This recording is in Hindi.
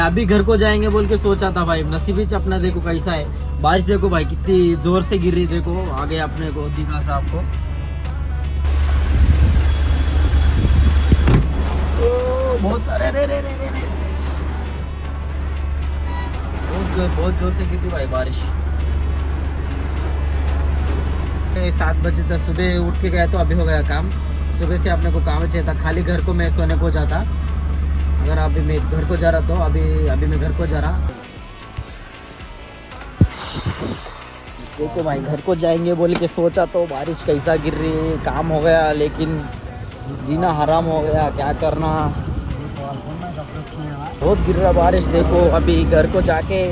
अभी घर को जाएंगे बोल के सोचा था भाई, नसीब ही अपना देखो कैसा है। बारिश देखो भाई कितनी जोर से गिर रही, देखो आगे अपने को दिखा सा आपको। बहुत अरे रे रे रे रे रे। बहुत जोर से गिरी भाई बारिश। 7 बजे तक सुबह उठ के गया तो अभी हो गया काम। सुबह से अपने को काम चाहिए था, खाली घर को मैं सोने को जाता। अगर अभी मैं घर को जा रहा तो अभी मैं घर को जा रहा। देखो भाई घर को जाएंगे बोल के सोचा तो बारिश कैसा गिर रही है, काम हो गया लेकिन जीना हराम हो गया, क्या करना। बहुत गिर रहा बारिश, देखो अभी घर को जाके